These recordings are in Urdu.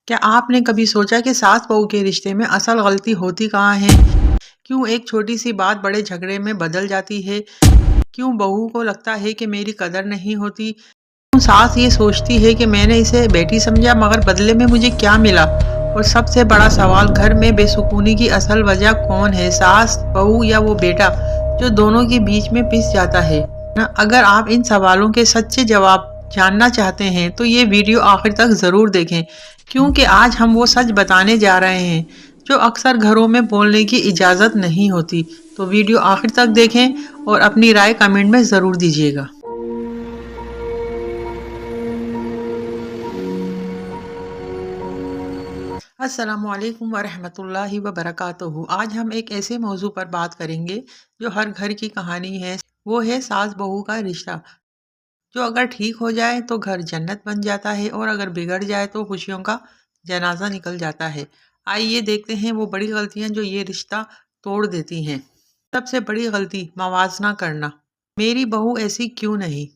کیا آپ نے کبھی سوچا کہ ساس بہو کے رشتے میں اصل غلطی ہوتی کہاں ہے؟ کیوں ایک چھوٹی سی بات بڑے جھگڑے میں بدل جاتی ہے؟ کیوں بہو کو لگتا ہے کہ میری قدر نہیں ہوتی؟ کیوں ساس یہ سوچتی ہے کہ میں نے اسے بیٹی سمجھا مگر بدلے میں مجھے کیا ملا؟ اور سب سے بڑا سوال، گھر میں بے سکونی کی اصل وجہ کون ہے، ساس، بہو یا وہ بیٹا جو دونوں کے بیچ میں پس جاتا ہے؟ اگر آپ ان سوالوں کے سچے جواب جاننا چاہتے ہیں تو یہ ویڈیو آخر تک ضرور دیکھیں، کیونکہ آج ہم وہ سچ بتانے جا رہے ہیں جو اکثر گھروں میں بولنے کی اجازت نہیں ہوتی۔ تو ویڈیو آخر تک دیکھیں اور اپنی رائے کمنٹ میں ضرور دیجیے گا۔ السلام علیکم ورحمۃ اللہ وبرکاتہ۔ آج ہم ایک ایسے موضوع پر بات کریں گے جو ہر گھر کی کہانی ہے، وہ ہے ساس بہو کا رشتہ، جو اگر ٹھیک ہو جائے تو گھر جنت بن جاتا ہے اور اگر بگڑ جائے تو خوشیوں کا جنازہ نکل جاتا ہے۔ آئیے دیکھتے ہیں وہ بڑی غلطیاں جو یہ رشتہ توڑ دیتی ہیں۔ سب سے بڑی غلطی، موازنہ کرنا۔ میری بہو ایسی کیوں نہیں؟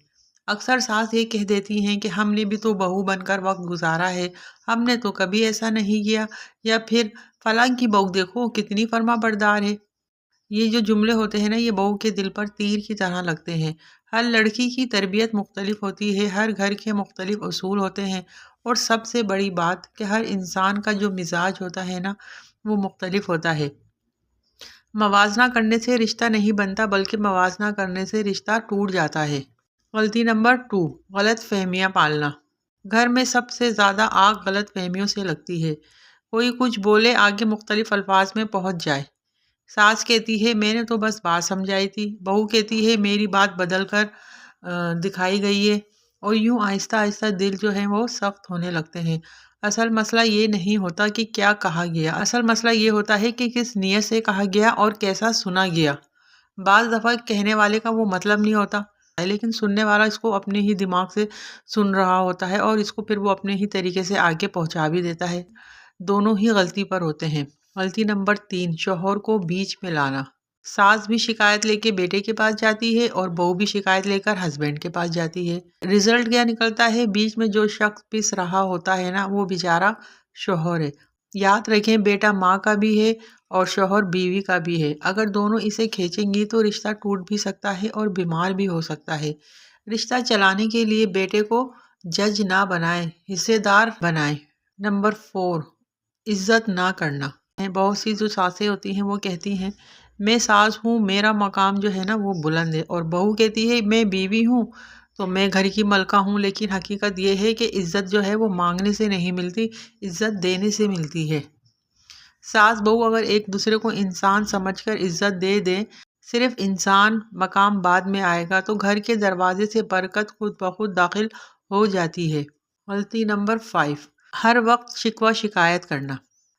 اکثر ساس یہ کہہ دیتی ہیں کہ ہم نے بھی تو بہو بن کر وقت گزارا ہے، ہم نے تو کبھی ایسا نہیں کیا، یا پھر فلاں کی بہو دیکھو کتنی فرما بردار ہے۔ یہ جو جملے ہوتے ہیں نا، یہ بہو کے دل پر تیر کی طرح لگتے ہیں۔ ہر لڑکی کی تربیت مختلف ہوتی ہے، ہر گھر کے مختلف اصول ہوتے ہیں، اور سب سے بڑی بات کہ ہر انسان کا جو مزاج ہوتا ہے نا، وہ مختلف ہوتا ہے۔ موازنہ کرنے سے رشتہ نہیں بنتا، بلکہ موازنہ کرنے سے رشتہ ٹوٹ جاتا ہے۔ غلطی نمبر 2، غلط فہمیاں پالنا۔ گھر میں سب سے زیادہ آگ غلط فہمیوں سے لگتی ہے۔ کوئی کچھ بولے، آگے مختلف الفاظ میں پہنچ جائے۔ ساس کہتی ہے میں نے تو بس بات سمجھائی تھی، بہو کہتی ہے میری بات بدل کر دکھائی گئی ہے، اور یوں آہستہ آہستہ دل جو ہے وہ سخت ہونے لگتے ہیں۔ اصل مسئلہ یہ نہیں ہوتا کہ کیا کہا گیا، اصل مسئلہ یہ ہوتا ہے کہ کس نیت سے کہا گیا اور کیسا سنا گیا۔ بعض دفعہ کہنے والے کا وہ مطلب نہیں ہوتا، لیکن سننے والا اس کو اپنے ہی دماغ سے سن رہا ہوتا ہے اور اس کو پھر وہ اپنے ہی طریقے سے آگے پہنچا بھی دیتا ہے۔ دونوں ہی غلطی پر ہوتے ہیں۔ غلطی نمبر 3، شوہر کو بیچ میں لانا۔ ساس بھی شکایت لے کے بیٹے کے پاس جاتی ہے اور بہو بھی شکایت لے کر ہسبینڈ کے پاس جاتی ہے۔ رزلٹ کیا نکلتا ہے؟ بیچ میں جو شخص پس رہا ہوتا ہے نا، وہ بیچارہ شوہر ہے۔ یاد رکھیں، بیٹا ماں کا بھی ہے اور شوہر بیوی کا بھی ہے۔ اگر دونوں اسے کھینچیں گی تو رشتہ ٹوٹ بھی سکتا ہے اور بیمار بھی ہو سکتا ہے۔ رشتہ چلانے کے لیے بیٹے کو جج نہ بنائیں، حصے دار بنائیں۔ نمبر 4، عزت نہ کرنا۔ بہت سی جو ساسیں ہوتی ہیں وہ کہتی ہیں میں ساس ہوں، میرا مقام جو ہے نا وہ بلند ہے، اور بہو کہتی ہے میں بیوی ہوں تو میں گھر کی ملکہ ہوں۔ لیکن حقیقت یہ ہے کہ عزت جو ہے وہ مانگنے سے نہیں ملتی، عزت دینے سے ملتی ہے۔ ساس بہو اگر ایک دوسرے کو انسان سمجھ کر عزت دے دیں، صرف انسان مقام بعد میں آئے گا، تو گھر کے دروازے سے برکت خود بخود داخل ہو جاتی ہے۔ غلطی نمبر 5، ہر وقت شکوہ شکایت کرنا۔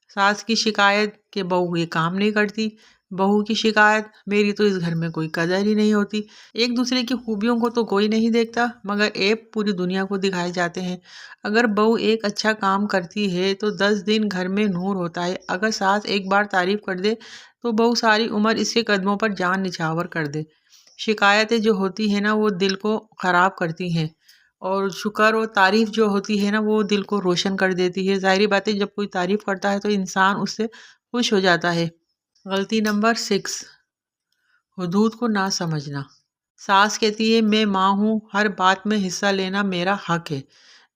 ساس کی شکایت کہ بہو یہ کام نہیں کرتی، بہو کی شکایت میری تو اس گھر میں کوئی قدر ہی نہیں ہوتی۔ ایک دوسرے کی خوبیوں کو تو کوئی نہیں دیکھتا، مگر عیب پوری دنیا کو دکھائے جاتے ہیں۔ اگر بہو ایک اچھا کام کرتی ہے تو 10 دن گھر میں نور ہوتا ہے۔ اگر ساس ایک بار تعریف کر دے تو بہو ساری عمر اس کے قدموں پر جان نچھاور کر دے۔ شکایتیں جو ہوتی ہیں نا وہ دل کو خراب کرتی ہیں، اور شکر اور تعریف جو ہوتی ہے نا وہ دل کو روشن کر دیتی ہے۔ ظاہری بات ہے، جب کوئی تعریف کرتا ہے تو انسان اس سے خوش ہو جاتا ہے۔ غلطی نمبر 6، حدود کو نہ سمجھنا۔ ساس کہتی ہے میں ماں ہوں، ہر بات میں حصہ لینا میرا حق ہے۔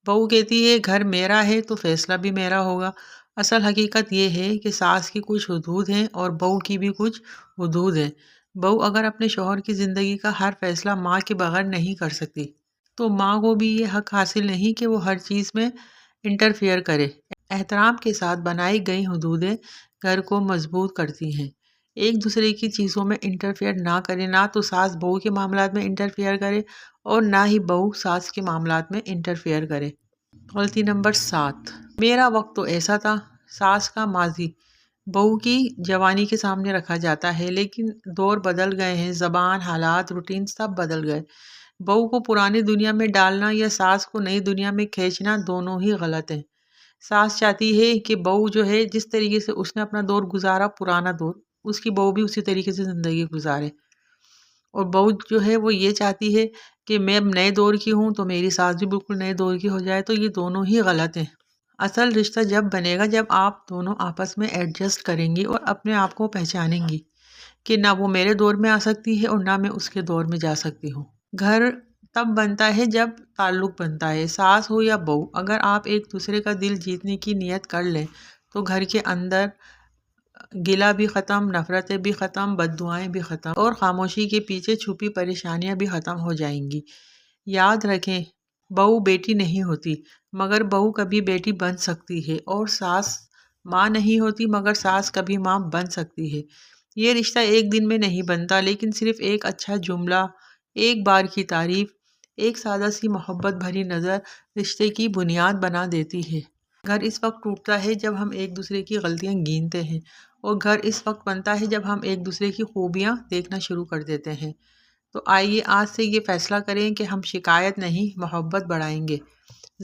بہو کہتی ہے گھر میرا ہے تو فیصلہ بھی میرا ہوگا۔ اصل حقیقت یہ ہے کہ ساس کی کچھ حدود ہیں اور بہو کی بھی کچھ حدود ہیں۔ بہو اگر اپنے شوہر کی زندگی کا ہر فیصلہ ماں کے بغیر نہیں کر سکتی، تو ماں کو بھی یہ حق حاصل نہیں کہ وہ ہر چیز میں انٹرفیئر کرے۔ احترام کے ساتھ بنائی گئی حدودیں گھر کو مضبوط کرتی ہیں۔ ایک دوسرے کی چیزوں میں انٹرفیئر نہ کرے، نہ تو ساس بہو کے معاملات میں انٹرفیئر کرے اور نہ ہی بہو ساس کے معاملات میں انٹرفیئر کرے۔ غلطی نمبر 7، میرا وقت تو ایسا تھا۔ ساس کا ماضی بہو کی جوانی کے سامنے رکھا جاتا ہے، لیکن دور بدل گئے ہیں، زبان، حالات، روٹین سب بدل گئے۔ بہو کو پرانی دنیا میں ڈالنا یا ساس کو نئی دنیا میں کھینچنا دونوں ہی غلط ہیں۔ ساس چاہتی ہے کہ بہو جو ہے جس طریقے سے اس نے اپنا دور گزارا، پرانا دور، اس کی بہو بھی اسی طریقے سے زندگی گزارے، اور بہو جو ہے وہ یہ چاہتی ہے کہ میں نئے دور کی ہوں تو میری ساس بھی بالکل نئے دور کی ہو جائے، تو یہ دونوں ہی غلط ہیں۔ اصل رشتہ جب بنے گا جب آپ دونوں آپس میں ایڈجسٹ کریں گی اور اپنے آپ کو پہچانیں گی کہ نہ وہ میرے دور میں آ سکتی ہے اور نہ میں اس کے دور میں جا سکتی ہوں۔ گھر تب بنتا ہے جب تعلق بنتا ہے، ساس ہو یا بہو، اگر آپ ایک دوسرے کا دل جیتنے کی نیت کر لیں تو گھر کے اندر گلہ بھی ختم، نفرتیں بھی ختم، بددعائیں بھی ختم، اور خاموشی کے پیچھے چھپی پریشانیاں بھی ختم ہو جائیں گی۔ یاد رکھیں، بہو بیٹی نہیں ہوتی مگر بہو کبھی بیٹی بن سکتی ہے، اور ساس ماں نہیں ہوتی مگر ساس کبھی ماں بن سکتی ہے۔ یہ رشتہ ایک دن میں نہیں بنتا، لیکن صرف ایک اچھا جملہ، ایک بار کی تعریف، ایک سادہ سی محبت بھری نظر رشتے کی بنیاد بنا دیتی ہے۔ گھر اس وقت ٹوٹتا ہے جب ہم ایک دوسرے کی غلطیاں گنتے ہیں، اور گھر اس وقت بنتا ہے جب ہم ایک دوسرے کی خوبیاں دیکھنا شروع کر دیتے ہیں۔ تو آئیے آج سے یہ فیصلہ کریں کہ ہم شکایت نہیں، محبت بڑھائیں گے،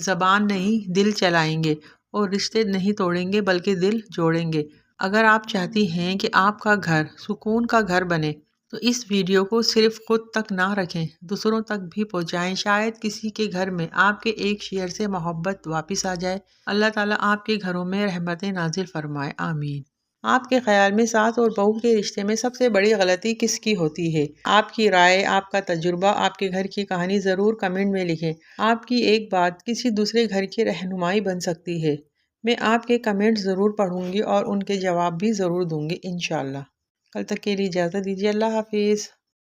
زبان نہیں دل چلائیں گے، اور رشتے نہیں توڑیں گے بلکہ دل جوڑیں گے۔ اگر آپ چاہتی ہیں کہ آپ کا گھر سکون کا گھر بنے تو اس ویڈیو کو صرف خود تک نہ رکھیں، دوسروں تک بھی پہنچائیں، شاید کسی کے گھر میں آپ کے ایک شیئر سے محبت واپس آ جائے۔ اللہ تعالیٰ آپ کے گھروں میں رحمتیں نازل فرمائے، آمین۔ آپ کے خیال میں ساس اور بہو کے رشتے میں سب سے بڑی غلطی کس کی ہوتی ہے؟ آپ کی رائے، آپ کا تجربہ، آپ کے گھر کی کہانی ضرور کمنٹ میں لکھیں۔ آپ کی ایک بات کسی دوسرے گھر کی رہنمائی بن سکتی ہے۔ میں آپ کے کمنٹ ضرور پڑھوں گی اور ان کے جواب بھی ضرور دوں گی انشاءاللہ۔ کل تک کے لیے اجازت دیجیے، اللہ حافظ۔